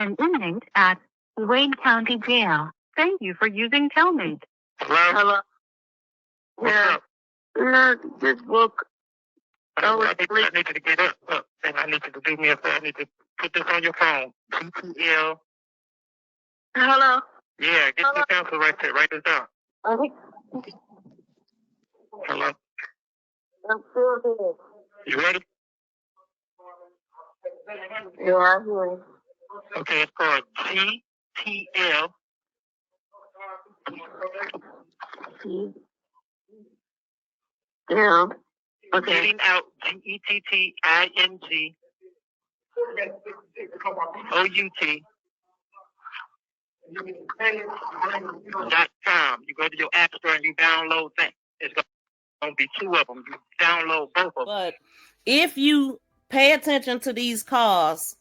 an inmate at Wayne County Jail. Thank you for using Telmate. Hello? Yeah. Yeah, this book. I need you to get up, and I need you to do me a favor. I need to put this on your phone. GTL. Hello? Yeah, get the pencil right there. Write this down. Okay. Hello? I'm still here. You ready? Yeah, I'm here. Okay, it's called GTL. Yeah. Okay. Getting out, GETTING OUT.com. You go to your app store and you download that. It's going to be two of them. You download both of them. But if you pay attention to these calls,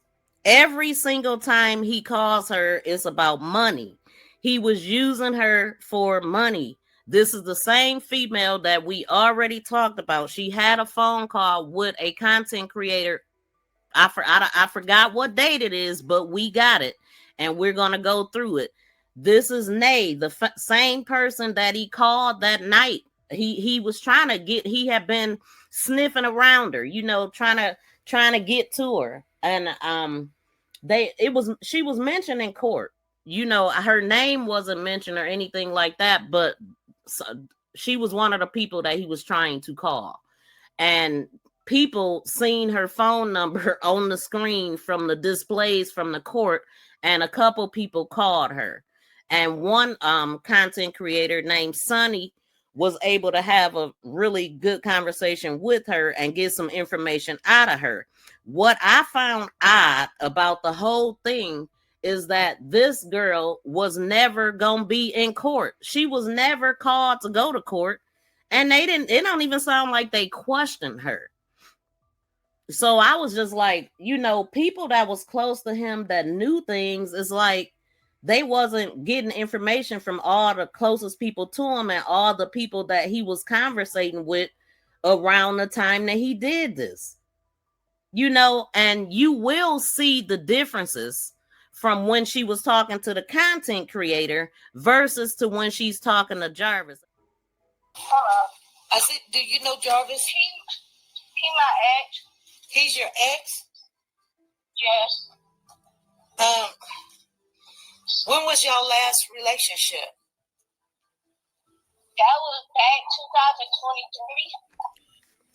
every single time he calls her, it's about money. He was using her for money. This is the same female that we already talked about. She had a phone call with a content creator. I forgot what date it is, but we got it, and we're going to go through it. This is Nae, the same person that he called that night. He was trying to get, he had been sniffing around her, you know, trying to get to her. And she was mentioned in court. You know, her name wasn't mentioned or anything like that, but she was one of the people that he was trying to call. And people seen her phone number on the screen from the displays from the court, and a couple people called her. And one content creator named Sonny was able to have a really good conversation with her and get some information out of her. What I found odd about the whole thing is that this girl was never gonna be in court. She was never called to go to court, and it don't even sound like they questioned her. So I was just like, you know, people that was close to him that knew things, is like they wasn't getting information from all the closest people to him and all the people that he was conversating with around the time that he did this. You know, and you will see the differences from when she was talking to the content creator versus to when she's talking to Jarvis. Hello. I said, do you know Jarvis? He my ex. He's your ex? Yes. When was your last relationship? That was back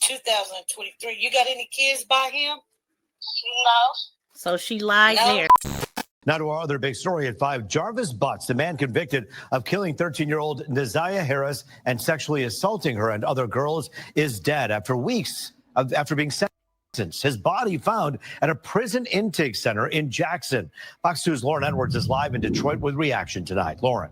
2023. 2023. You got any kids by him? No. So she lied there. Now to our other big story at 5. Jarvis Butts, the man convicted of killing 13-year-old Naziyah Harris and sexually assaulting her and other girls, is dead after weeks after being sentenced. His body found at a prison intake center in Jackson. Fox 2's Lauren Edwards is live in Detroit with reaction tonight. Lauren.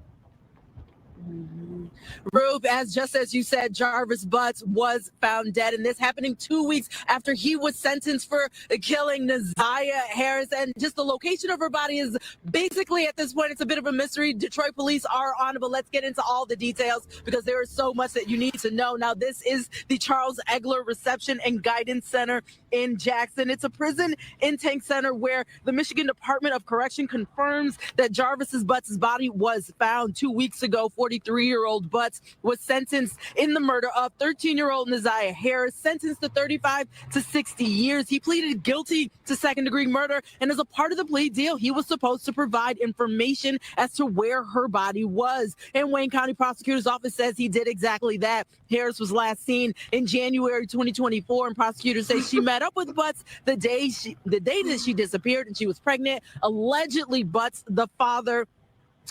Rube, just as you said, Jarvis Butts was found dead, and this happening 2 weeks after he was sentenced for killing Naziyah Harris. And just the location of her body is basically, at this point, it's a bit of a mystery. Detroit police are on it, but let's get into all the details because there is so much that you need to know. Now, this is the Charles Egler Reception and Guidance Center in Jackson. It's a prison intake center where the Michigan Department of Correction confirms that Jarvis Butts' body was found 2 weeks ago. 43-year-old Butts was sentenced in the murder of 13-year-old Naziyah Harris, sentenced to 35 to 60 years. He pleaded guilty to second-degree murder, and as a part of the plea deal, he was supposed to provide information as to where her body was. And Wayne County Prosecutor's Office says he did exactly that. Harris was last seen in January 2024, and prosecutors say she met up with Butts the day that she disappeared, and she was pregnant. Allegedly, Butts, the father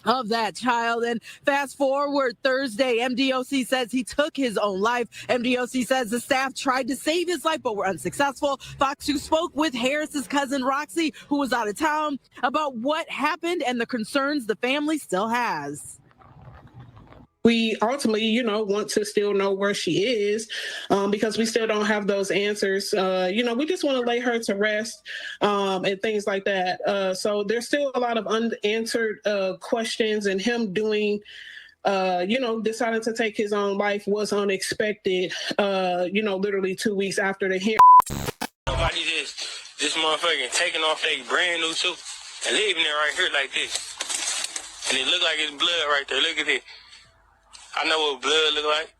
of that child. And fast forward Thursday, MDOC says he took his own life. MDOC says the staff tried to save his life but were unsuccessful. Fox 2 spoke with Harris's cousin Roxy, who was out of town, about what happened and the concerns the family still has. We ultimately, want to still know where she is because we still don't have those answers. We just want to lay her to rest and things like that. So there's still a lot of unanswered questions, and him doing, deciding to take his own life was unexpected, literally 2 weeks after the hearing. Nobody this motherfucking taking off their brand new suit. and leaving it right here like this. And it look like it's blood right there. Look at it. I know what blood look like.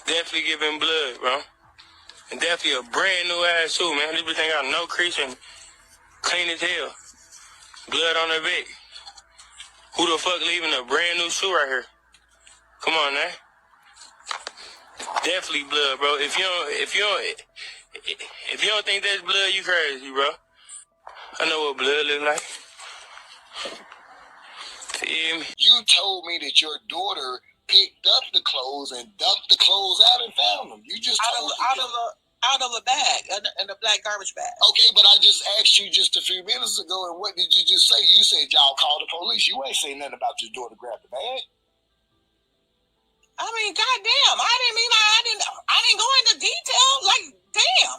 Definitely giving blood, bro. And definitely a brand new ass shoe, man. This bitch ain't got no crease and clean as hell. Blood on her back. Who the fuck leaving a brand new shoe right here? Come on, man. Definitely blood, bro. If you don't think that's blood, you crazy, bro. I know what blood look like. Feel me? You told me that your daughter picked up the clothes and dumped the clothes out and found them. You just told me out of a bag, in a black garbage bag. Okay, but I just asked you just a few minutes ago, and what did you just say? You said y'all called the police. You ain't saying nothing about your daughter grabbed the bag. I mean, goddamn, I didn't go into detail. Like, damn,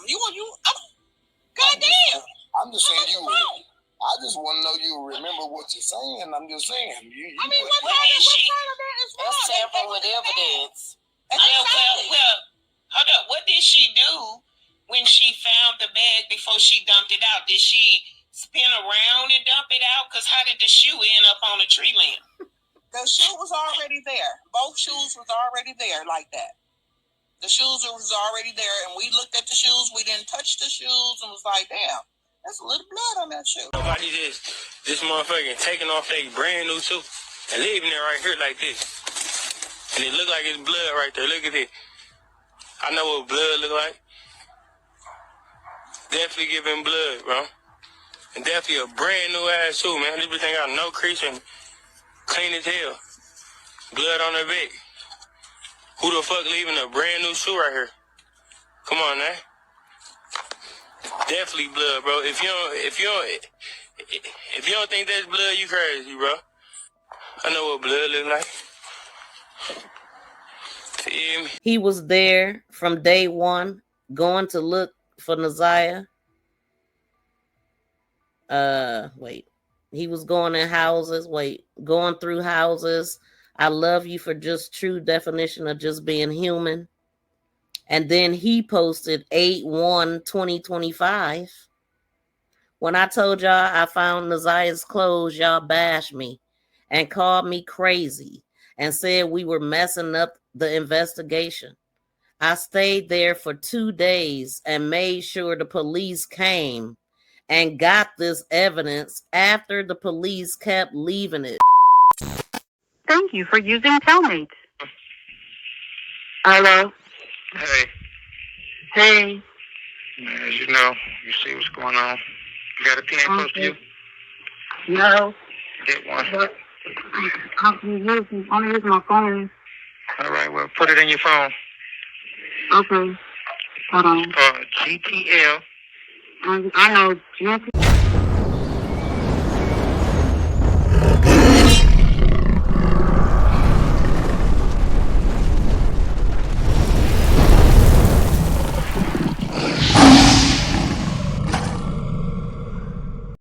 goddamn. I'm just saying you. I just want to know you remember what you're saying. I'm just saying. What part of that is wrong? That's tampering with evidence. Well, hold up. What did she do when she found the bag before she dumped it out? Did she spin around and dump it out? Because how did the shoe end up on the tree limb? the shoe was already there. Both shoes was already there like that. The shoes was already there, and we looked at the shoes. We didn't touch the shoes, and was like, damn, there's a little blood on that shoe. Nobody this motherfucking taking off a brand new shoe and leaving it right here like this. And it look like it's blood right there. Look at it. I know what blood look like. Definitely giving blood, bro. And definitely a brand new ass shoe, man. This bitch ain't got no crease and clean as hell. Blood on her back. Who the fuck leaving a brand new shoe right here? Come on, man. Definitely blood, bro. If you don't think that's blood, you crazy, bro. I know what blood look like. Feel me? He was there from day one, going to look for Naziyah. He was going in houses. Going through houses. I love you for just true definition of just being human. And then he posted 8/1/2025. When I told y'all I found Naziyah's clothes, y'all bashed me and called me crazy and said we were messing up the investigation. I stayed there for 2 days and made sure the police came and got this evidence after the police kept leaving it. Thank you for using Telmate. Hello? Hey. Hey. As you know, you see what's going on. You got a pen close to you? No. Get one. I'm gonna use my phone. All right, well, put it in your phone. Okay. Hold on. GTL. I know. GTL.